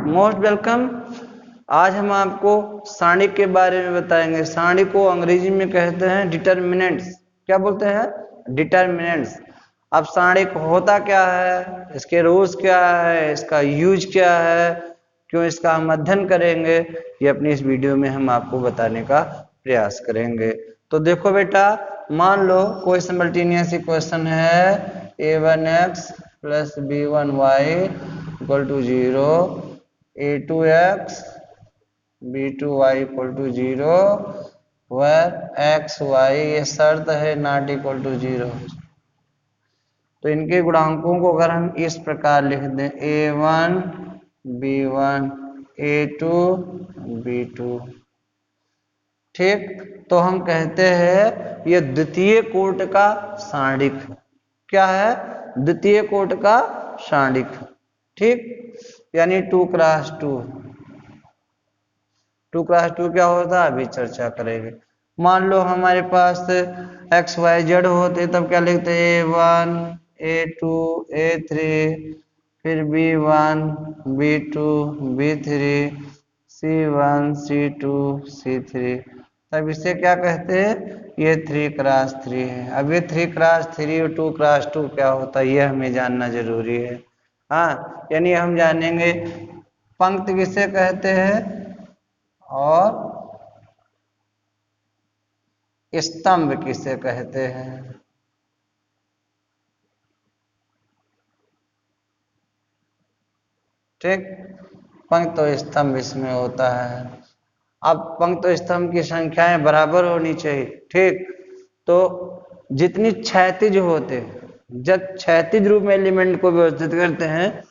Most welcome. आज हम आपको सारणी के बारे में बताएंगे। सारणी को अंग्रेजी में कहते हैं डिटर्मिनेंट्स। क्या बोलते हैं? डिटर्मिनेंट्स। अब सारणी होता क्या है, इसके रूल्स क्या है, इसका यूज क्या है, क्यों इसका हम अध्ययन करेंगे, ये अपनी इस वीडियो में हम आपको बताने का प्रयास करेंगे। तो देखो बेटा, मान लो कोई सिमल्टेनियस इक्वेशन है a1x plus b1y equal to 0, a2x b2y equal to 0 where x y ये शर्त है नॉट इक्वल टू 0। तो इनके गुणांकों को अगर हम इस प्रकार लिख दें a1 b1 a2 b2, ठीक, तो हम कहते हैं ये द्वितीय कोट का सारणिक। क्या है? द्वितीय कोट का सारणिक। ठीक, यानी 2x2। 2x2 क्या होता है अभी चर्चा करेंगे। मान लो हमारे पास एक्स वाई जेड होते तब क्या लिखते a1 a2 a3 फिर b1 b2 b3 c1 c2 c3, तब इसे क्या कहते हैं? ये 3x3 है। अब ये 3x3 और 2x2 क्या होता है ये हमें जानना जरूरी है। हाँ, यानी हम जानेंगे पंक्ति किसे कहते हैं और स्तंभ किसे कहते हैं। ठीक, पंक्ति और स्तंभ इसमें होता है। अब पंक्ति और स्तंभ की संख्याएं बराबर होनी चाहिए। ठीक, तो जितनी क्षैतिज होते, जब क्षैतिज रूप में एलिमेंट को व्यवस्थित करते हैं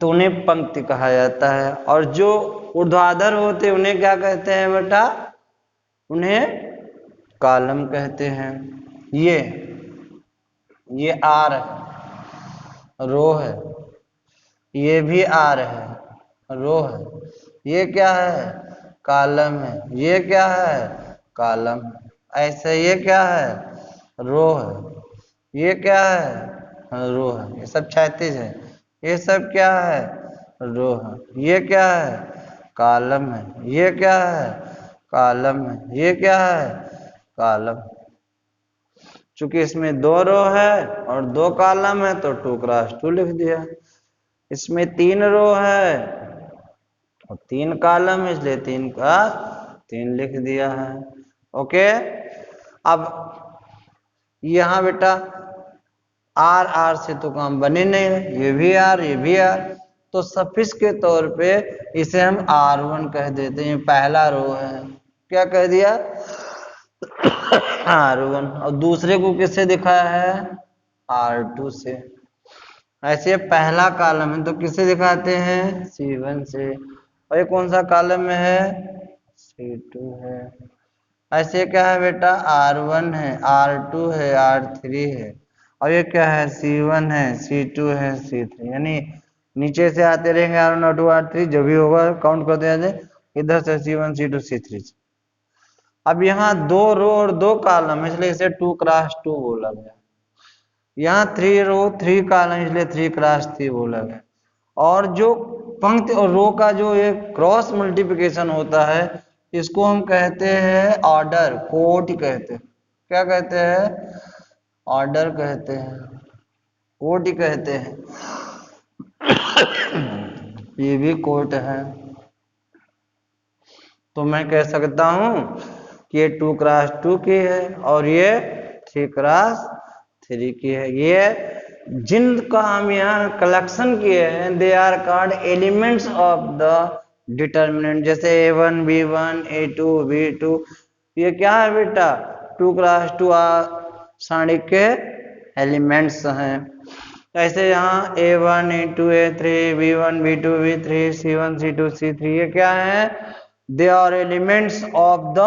तो उन्हें पंक्ति कहा जाता है, और जो ऊर्ध्वाधर होते उन्हें क्या कहते हैं बेटा? उन्हें कॉलम कहते हैं। ये आर है, रो है, ये भी आर है, रो है, ये क्या है? कॉलम है, ये क्या है? कॉलम। ऐसे ये क्या है? रो है, ये क्या है? रो है। ये सब क्षैतिज है, ये सब क्या है? रो है। ये क्या है? कॉलम है, ये क्या है? कॉलम है, ये क्या है? कॉलम। चूंकि इसमें 2 रो है और 2 कॉलम है तो 2x2 लिख दिया। इसमें 3 रो है और 3 कॉलम है, इसलिए 3x3 लिख दिया है। ओके, अब यहां बेटा आर आर से तो काम बने नहीं है, ये भी आर ये भी आर, तो सफिक्स के तौर पे इसे हम r1 कह देते हैं। पहला रो है, क्या कह दिया? r1, और दूसरे को किससे दिखाया है? r2 से। ऐसे पहला कॉलम है तो किससे दिखाते हैं? c1 से। और ये कौन सा कॉलम में है? c2 है। ऐसे क्या है बेटा? r1 है, r2 है, r3 है, और ये क्या है? c1 है, c2 है, c3, यानी नीचे से आते रहेंगे r1 r2 r3, जो भी होगा काउंट करते जाते, इधर से c1 c2 c3। अब यहाँ 2 रो और 2 कॉलम है इसलिए इसे 2x2 बोला गया। यहाँ 3 रो 3 कॉलम इसलिए 3x3 बोला गया। और जो पंक्ति और रो का जो ये क्रॉस मल्टीप्लिकेशन होता है इसको हम कहते हैं ऑर्डर, कोटि कहते हैं। क्या कहते हैं? ऑर्डर कहते हैं, कोटि कहते हैं। ये भी कोट है। तो मैं कह सकता हूं कि ये 2x2 की है और ये 3x3 की है। ये जिनका हम यहाँ कलेक्शन किए हैं they are called elements of the determinant. जैसे a1 b1 a2 b2, ये क्या है बेटा? 2x2 सारणी के एलिमेंट्स हैं। ऐसे यहाँ a1 a2 a3 b1 b2 b3 c1 c2 c3, ये क्या है? They are elements of the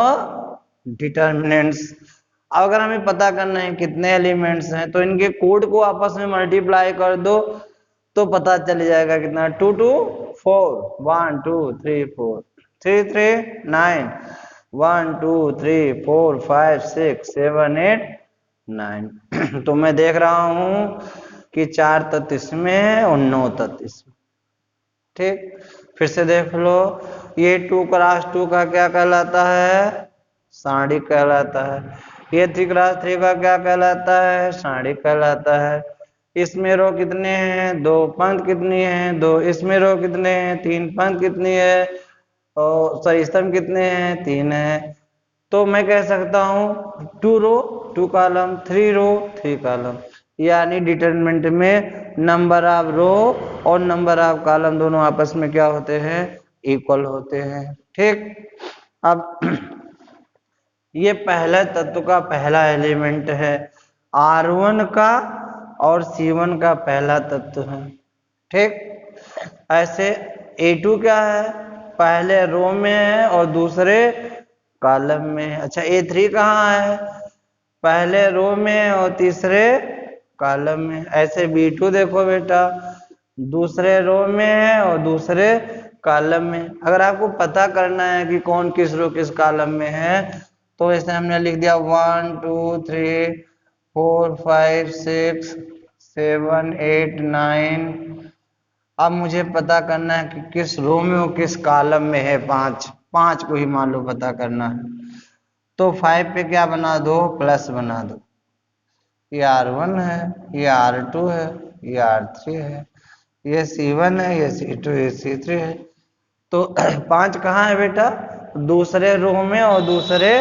determinants. अगर हमें पता करना है कितने एलिमेंट्स हैं तो इनके कोड को आपस में मल्टीप्लाई कर दो तो पता चल जाएगा कितना। 2 2 4 1 2 3 4 3 3 9 1 2 3 4 5 6 7 8 9। तो मैं देख रहा हूं कि 4 तत्व इसमें है और 9 तत्व इसमें। ठीक, फिर से देख लो, ये 2 क्रॉस 2 का क्या कहलाता है? सारणी कहलाता है। ये 3 क्रॉस 3 का क्या कहलाता है? सारणी कहलाता है। इसमें रो कितने हैं? 2, पंक्ति कितनी है? 2। इसमें रो कितने हैं? 3, पंक्ति कितनी है? और सॉरी स्तंभ कितने हैं? 3 है। तो मैं कह सकता हूं 2 रो 2 कॉलम, 3 रो 3 कॉलम, यानी डिटरमिनेंट में नंबर ऑफ रो और नंबर ऑफ कॉलम दोनों आपस में क्या होते हैं? इक्वल होते हैं। ठीक, अब ये पहला तत्व का पहला एलिमेंट है, R1 का और C1 का पहला तत्व है। ठीक, ऐसे A2 क्या है? पहले रो में है और दूसरे कॉलम में है। अच्छा, A3 कहाँ है? पहले रो में और तीसरे कॉलम में। ऐसे B2 देखो बेटा, दूसरे रो में है और दूसरे कॉलम में। अगर आपको पता करना है कि कौन किस रो किस कॉलम में है, तो ऐसे हमने लिख दिया 1 2 3 4 5 6 7 8 9। अब मुझे पता करना है कि किस रो में और किस कॉलम में है। 5 को ही मान लो पता करना है, तो 5 पे क्या बना दो? प्लस बना दो। ये R1 है, ये R2 है, ये R3 है, ये C1 है, ये C2, ये C3 है। तो 5 कहाँ है बेटा? दूसरे रो में और दूसरे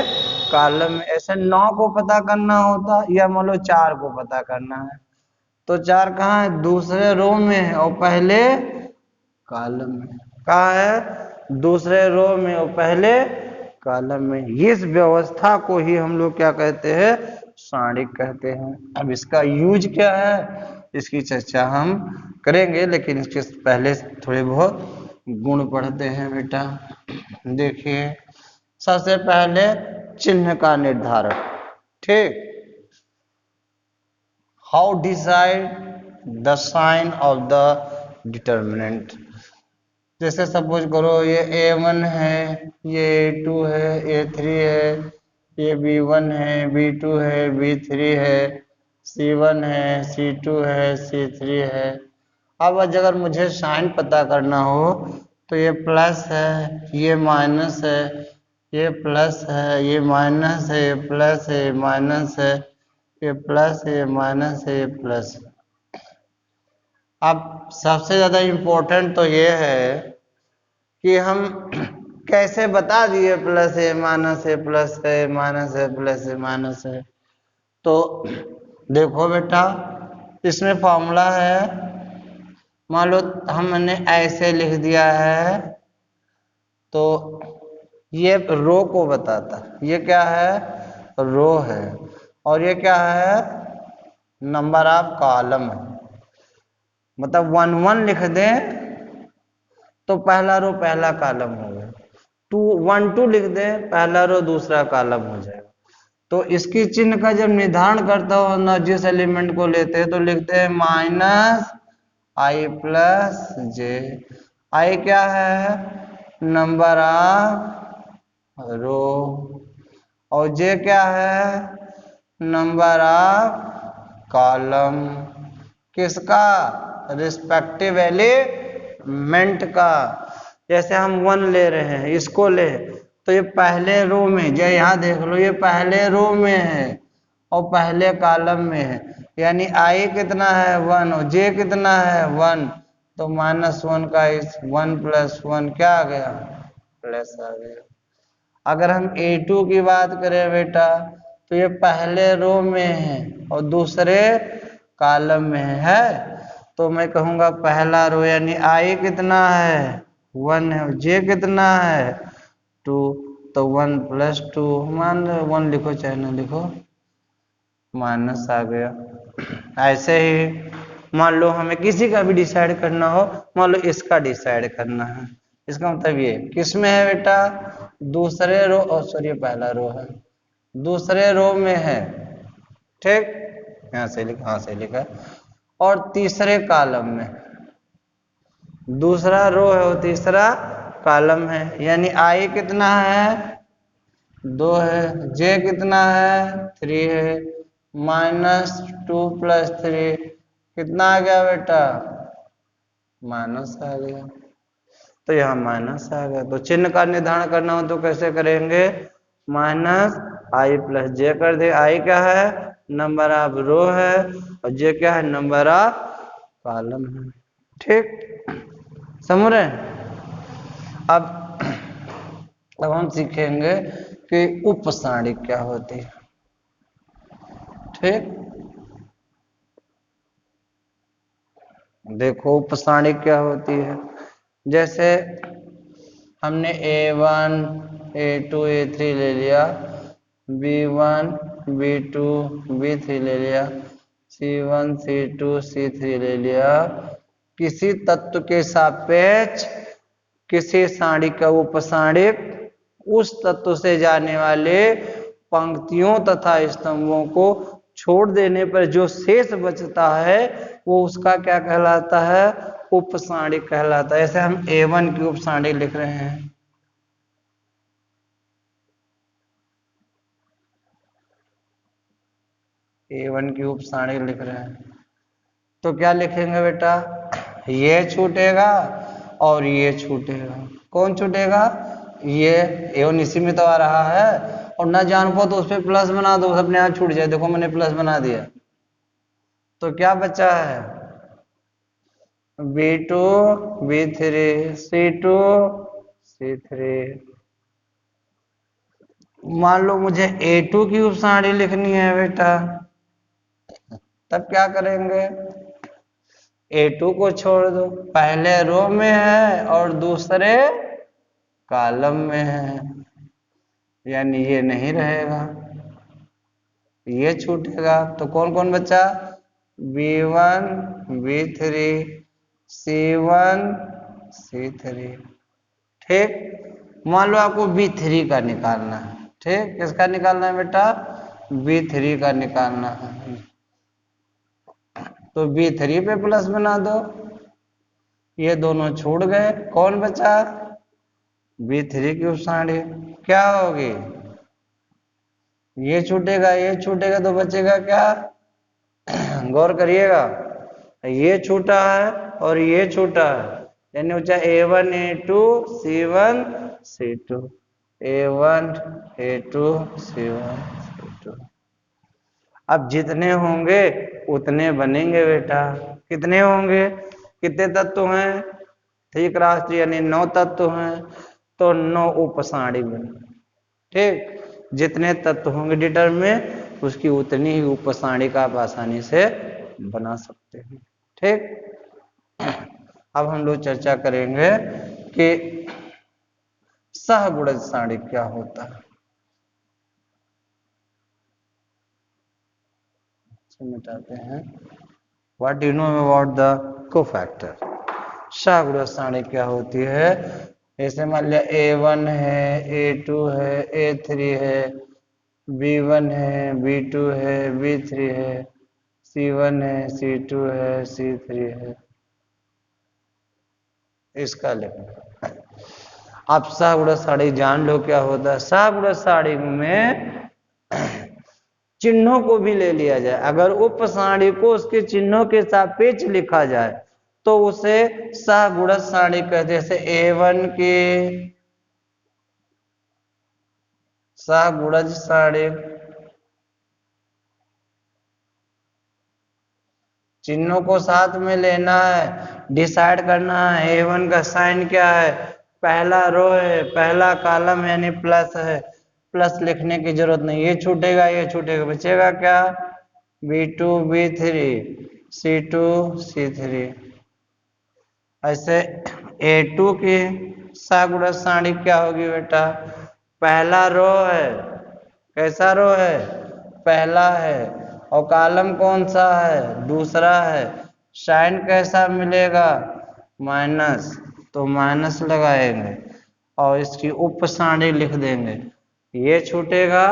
कॉलम में। ऐसे 9 को पता करना होता, या मान लो 4 को पता करना है, तो 4 कहाँ है? दूसरे रो में है और पहले कॉलम में। कहाँ है? दूसरे रो में और पहले कॉलम में। इस व्यवस्था को ही हम लोग क्या कहते हैं? सारणी कहते हैं। अब इसका यूज क्या है, इसकी चर्चा हम करेंगे, लेकिन इसके पहले थोड़े बहुत गुण पढ़ते हैं बेटा। देखिए, सबसे पहले चिन्ह का निर्धारण। ठीक, how decide the sign of the determinant. जैसे सपोज करो ये A1 है, ये A2 है, A3 है, ये B1 है, B2 है, B3 है, C1 है, C2 है, C3 है। अब अगर मुझे साइन पता करना हो, तो ये प्लस है, ये माइनस है, ये प्लस है, ये माइनस है, ये प्लस है, ये माइनस है, ये प्लस है, ये माइनस है, ये प्लस है। अब सबसे ज्यादा इम्पोर्टेंट तो ये है कि हम कैसे बता दिए प्लस है माइनस है, प्लस है माइनस है, प्लस है माइनस है। तो देखो बेटा, इसमें फॉर्मूला है, मान लो हमने ऐसे लिख दिया है, तो ये रो को बताता है। ये क्या है? रो है। और ये क्या है? नंबर ऑफ कॉलम है। मतलब 1 1 लिख दें तो पहला रो पहला कॉलम हो गया, 2 1 2 लिख दें पहला रो दूसरा कॉलम हो जाएगा। तो इसकी चिन्ह का जब निर्धारण करता हो ना, जिस एलिमेंट को लेते हैं तो लिखते हैं माइनस आई प्लस जे। आई क्या है? नंबर ऑफ रो, और जे क्या है? Number of column. किसका? रिस्पेक्टिव एलिमेंट का। जैसे हम 1 ले रहे हैं, इसको ले, तो ये पहले रो में, जो यहाँ देख लो, ये पहले रो में है और पहले कॉलम में है, यानी आई कितना है? 1, और जे कितना है? 1, तो -1 का इस 1 + 1 क्या आ गया? प्लस आ गया। अगर हम A2 की बात करें बेटा, तो ये पहले रो में है और दूसरे कॉलम में है, तो मैं कहूंगा पहला रो, यानी आई कितना है? 1 है, और जे कितना है? 2, तो 1 + 2, मान लो 1 लिखो चाहे ना लिखो, माइनस आ गया। ऐसे ही मान लो हमें किसी का भी डिसाइड करना हो, मान लो इसका डिसाइड करना है, इसका मतलब ये किस में है बेटा? दूसरे रो, सॉरी पहला रो है, दूसरे रो में है। ठीक, यहाँ से लिखा, यहाँ से लिखा, और तीसरे कॉलम में। दूसरा रो है और तीसरा कॉलम है, यानी आई कितना है? 2 है, जे कितना है? 3 है, -2 + 3 कितना आ गया बेटा, माइनस आ गया। तो यहाँ माइनस आ गया, तो चिन्ह का निर्धारण करना हो तो कैसे करेंगे, माइनस आई प्लस जे कर दे। आई क्या है, नंबर ऑफ रो है, और जे क्या है, नंबर ऑफ कॉलम है। ठीक, समझ रहे हैं। अब हम सीखेंगे कि उप सारणी क्या होती है। ठीक, देखो उप सारणी क्या होती है। जैसे हमने A1 A2 A3 ले लिया, B1 B2 B3 ले लिया, C1 C2 C3 ले लिया। किसी तत्व के सापेक्ष किसी सारणी का उपसारणिक उस तत्व से जाने वाले पंक्तियों तथा स्तंभों को छोड़ देने पर जो शेष बचता है वो उसका क्या कहलाता है, उपसारणी कहलाता है। ऐसे हम A1 की उपसारणी लिख रहे हैं। A1 की उपसारणी लिख रहे हैं तो क्या लिखेंगे बेटा, ये छूटेगा और ये छूटेगा। कौन छूटेगा, ये A1 इसी में तो आ रहा है, और ना जान पाओ तो उस पर प्लस बना दो, अपने आप छूट जाए। देखो मैंने प्लस बना दिया, तो क्या बचा है, B2 B3 C2 C3। मान लो मुझे A2 की उपसारणी लिखनी है बेटा, तब क्या करेंगे, A2 को छोड़ दो, पहले रो में है और दूसरे कॉलम में है, यानी ये नहीं रहेगा, ये छूटेगा। तो कौन कौन बचा, B1 B3 C1 C3। ठीक, मान लो आपको B3 का निकालना है। ठीक, किसका निकालना है बेटा, B3 का निकालना है, तो B3 पे प्लस बना दो, ये दोनों छूट गए। कौन बचा, B3 की उपसारणी क्या होगी, ये छूटेगा ये छूटेगा, तो बचेगा क्या, गौर करिएगा, ये छूटा है और ये छूटा है, यानी बचा A1 A2 C1 C2, A1 A2 C1 C2। अब जितने होंगे उतने बनेंगे बेटा। कितने होंगे, कितने तत्व हैं, 3 क्रॉस 3 यानी 9 तत्व हैं, तो 9 उपसारणी बने। ठीक, जितने तत्व होंगे डिटर में उसकी उतनी ही उपसारणी का आप आसानी से बना सकते हैं। ठीक, अब हम लोग चर्चा करेंगे कि सहगुणज सारणी क्या होता है। मिटाते हैं, what do you know about the cofactor. सहगुणज सारणी क्या होती है, जैसे मान लिया A1 है A2 है A3 है, B1 है B2 है B3 है, C1 है C2 है C3 है, इसका लिखना। आप सहगुणज सारणी जान लो क्या होता है। सहगुणज सारणी में चिन्हों को भी ले लिया जाए, अगर उप सारणी को उसके चिन्हों के सापेक्ष लिखा जाए तो उसे सहगुणज सारणी कहते हैं। जैसे A1 के सहगुणज सारणी, चिन्हों को साथ में लेना है, डिसाइड करना है A1 का साइन क्या है, पहला रो है पहला कॉलम यानी प्लस है, प्लस लिखने की जरूरत नहीं, ये छूटेगा ये छूटेगा, बचेगा क्या, B2 B3 C2 C3। ऐसे A2 की सहगुणज सारणी क्या होगी बेटा, पहला रो है, कैसा रो है, पहला है, और कॉलम कौन सा है, दूसरा है, साइन कैसा मिलेगा, माइनस, तो माइनस लगाएंगे और इसकी उप सारणी लिख देंगे, ये छूटेगा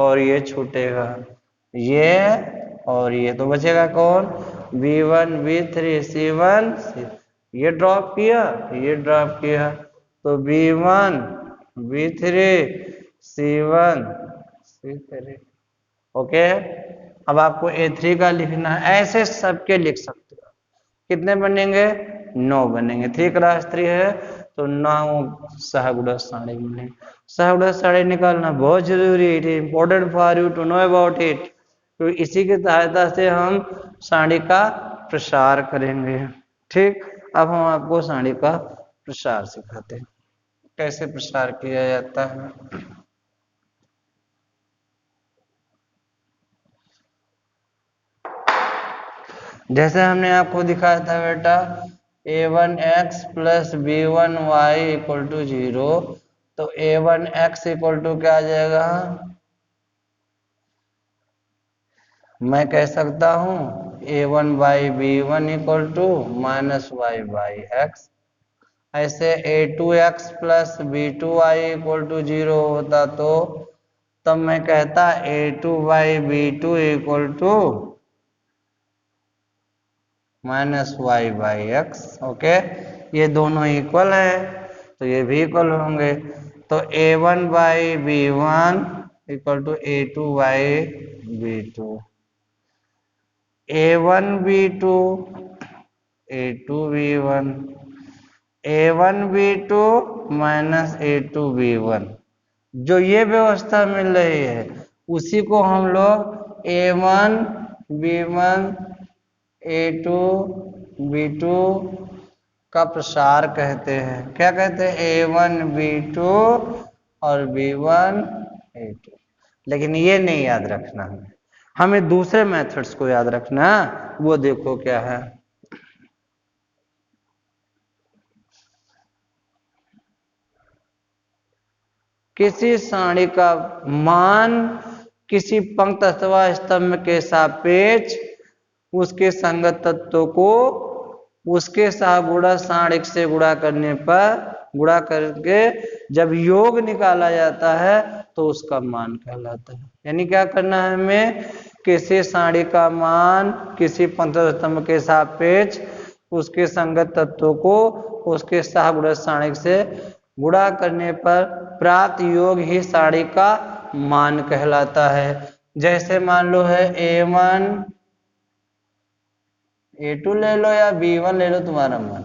और ये छूटेगा, ये और ये, तो बचेगा कौन, B1 B3 C1 C, ये ड्रॉप किया ये ड्रॉप किया, तो B1 B3 C1 C3। Okay, अब आपको A3 का लिखना है, ऐसे सबके लिख सकते हो। कितने बनेंगे? 9 बनेंगे। 3 क्रॉस 3 है तो 9 सहगुणक सारणी बनेंगे। सहगुणक सारणी निकालना बहुत जरूरी है, it is important for you to know about it. तो इसी की सहायता से हम सारणी का प्रसार करेंगे। ठीक, अब हम आपको सारणी का प्रसार सिखाते हैं, कैसे प्रसार किया जाता है। जैसे हमने आपको दिखाया था बेटा, a1x plus b1y equal to 0, तो a1x इक्वल टू क्या आ जाएगा? मैं कह सकता हूं a1 by b1 equal to minus Y by X. ऐसे a2x plus b2y equal to 0 होता तो तब मैं कहता a2 by b2 equal to minus Y by X. Okay, ये दोनों इक्वल है तो ये भी इक्वल होंगे। तो a1 by b1 equal to a2 by b2, a1 b2 a2 b1, a1 b2 minus a2 b1। जो ये व्यवस्था मिल रही है उसी को हम लोग a1 b1 a2 b2 का प्रसार कहते हैं। क्या कहते हैं? a1 b2 और b1 a2। लेकिन ये नहीं याद रखना, हमें दूसरे मेथड्स को याद रखना। वो देखो क्या है। किसी सारणी का मान किसी पंक्ति अथवा स्तंभ के सापेक्ष उसके संगत तत्वों को उसके सहगुणक सारणिक से गुणा करने पर, गुणा करके जब योग निकाला जाता है तो उसका मान कहलाता है। यानी क्या करना है हमें? किसी सारणी का मान किसी पंक्ति स्तंभ के सापेक्ष उसके संगत तत्वों को उसके सहगुणक सारणिक से गुणा करने पर प्राप्त योग ही सारणी का मान कहलाता है। जैसे मान लो है a1 a2 ले लो या b1 ले लो, तुम्हारा मान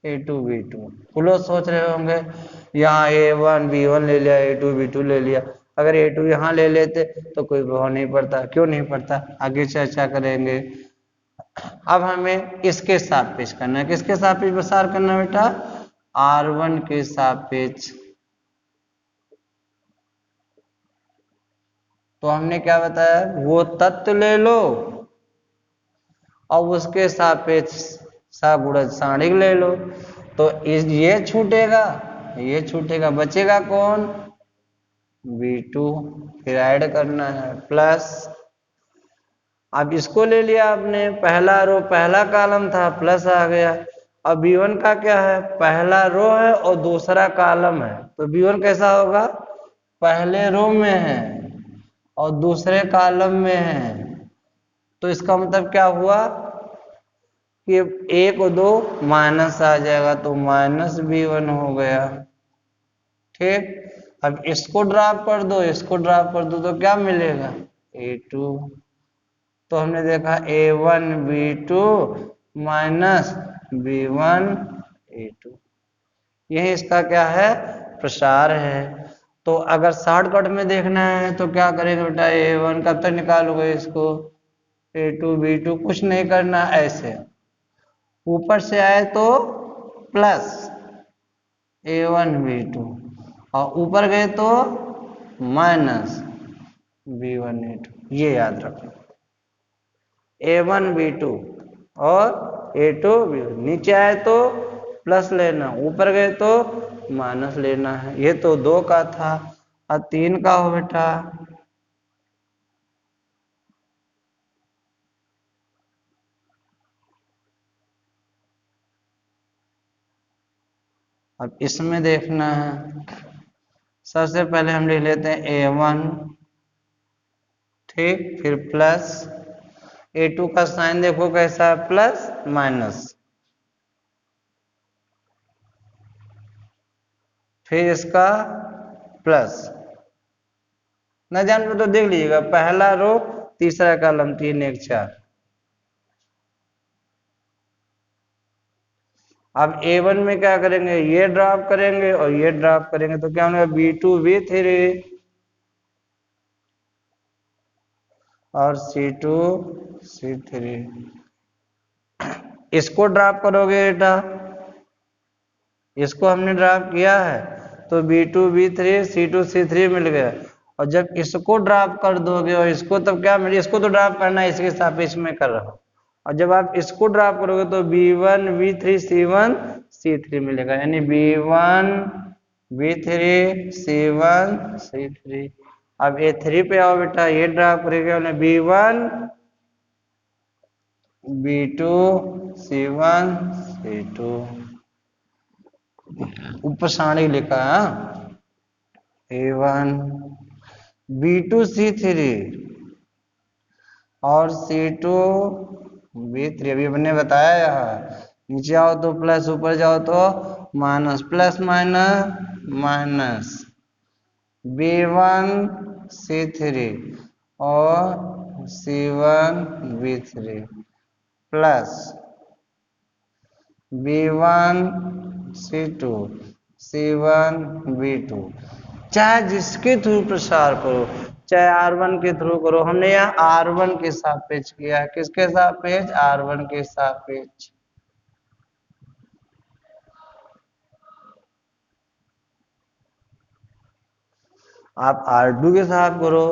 a2 b2। कुछ लोग सोच रहे होंगे यहाँ a1 b1 ले लिया, a2 b2 ले लिया, अगर a2 यहाँ ले लेते तो कोई प्रभाव नहीं पड़ता। क्यों नहीं पड़ता, आगे चर्चा करेंगे। अब हमें इसके सापेक्ष करना है। किसके सापेक्ष प्रसार करना है बेटा? r1 के सापेक्ष। तो हमने क्या बताया? वो तत्व ले लो और उसके सापेक्ष सगुणक सारणिक ले लो। तो ये छूटेगा, ये छूटेगा, बचेगा कौन? b2। फिर ऐड करना है प्लस। अब इसको ले लिया आपने, पहला रो पहला कॉलम था, प्लस आ गया। अब b1 का क्या है? पहला रो है और दूसरा कॉलम है, तो b1 कैसा होगा? पहले रो में है और दूसरे कॉलम में है। तो इसका मतलब क्या हुआ कि 1 और 2 माइनस आ जाएगा, तो माइनस b1 हो गया। ठीक, अब इसको ड्रॉप कर दो, इसको ड्रॉप कर दो तो क्या मिलेगा? a2। तो हमने देखा a1 b2 minus b1 a2, यही इसका क्या है? प्रसार है। तो अगर शॉर्टकट में देखना है तो क्या करेंगे बेटा? a1 कब तक निकालोगे इसको? a2 b2 कुछ नहीं करना, ऐसे ऊपर से आए तो प्लस a1 b2 और ऊपर गए तो माइनस b1 a2। ये याद रखो, a1 b2 और a2 b2। नीचे आए तो प्लस लेना, ऊपर गए तो माइनस लेना है। ये तो 2 का था, और 3 का हो बेटा। अब इसमें देखना है, सबसे पहले हम लिख लेते हैं a1, ठीक, फिर प्लस a2 का साइन देखो कैसा है? प्लस माइनस, फिर इसका प्लस। न जान तो देख लीजिएगा, पहला रो तीसरा कॉलम 3 1 4। अब A1 में क्या करेंगे, ये ड्रॉप करेंगे और ये ड्रॉप करेंगे, तो क्या होगा B2 B3 और C2 C3। इसको ड्रॉप करोगे बेटा, इसको हमने ड्रॉप किया है तो B2 B3 C2 C3 मिल गया। और जब इसको ड्रॉप कर दोगे और इसको, तब क्या मिले, इसको तो ड्रॉप करना है, इसके सापेक्ष में कर रहा हूं। और जब आप इसको ड्रॉप करोगे तो B1 B3 C1 C3 मिलेगा, यानी B1 B3 C1 C3। अब A3 पे आओ बेटा, ये ड्रॉप करेगा B1 B2 C1 C2। ऊपर सारणी लिखा है A1 B2 C3 और C2 B3। अभी हमने बताया यहाँ, नीचे आओ तो प्लस, ऊपर जाओ तो minus, plus minus minus. B1 C3 और C1 B3 plus B1 C2 C1 B2। चाहे जिसके थ्रू प्रसार करो, चाहे R1 के थ्रू करो, हमने यहाँ R1 के सापेक्ष किया है। किसके सापेक्ष, R1 के सापेक्ष। आप R2 के साथ करो,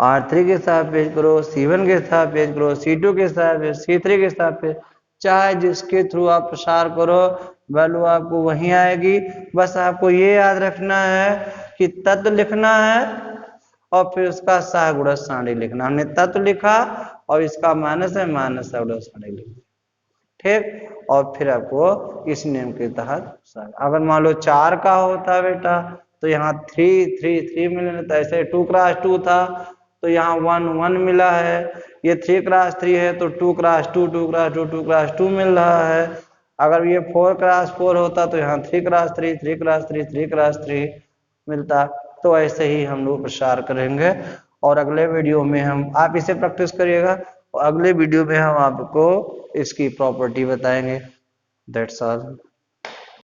R3 के सापेक्ष करो, C1 के सापेक्ष करो, C2 के सापेक्ष, C3 के सापेक्ष, चाहे जिसके थ्रू आप प्रसार करो, वैल्यू आपको वहीं आएगी। बस आपको ये याद रखना है कि तत्व लिखना है और फिर उसका सहगुणक सारणी लिखना। हमने तत्व लिखा और इसका माइनस है, माइनस सहगुणक सारणी लिख, ठीक। और फिर आपको इस नियम के तहत, अगर मान लो 4 का होता बेटा तो यहाँ 3 3 3 मिलने, तो ऐसे 2 क्रॉस 2 था तो यहाँ 1 1 मिला है। ये 3 क्रॉस 3 है तो 2 क्रॉस 2 2 क्रॉस 2 2 क्रॉस 2 मिल रहा है। अगर ये 4 क्रॉस 4 होता तो यहाँ 3 क्रॉस 3 3 क्रॉस 3 3 क्रॉस 3 मिलता। तो ऐसे ही हम लोग प्रसार करेंगे। और अगले वीडियो में हम, आप इसे प्रैक्टिस करिएगा और अगले वीडियो में हम आपको इसकी प्रॉपर्टी बताएंगे। That's all.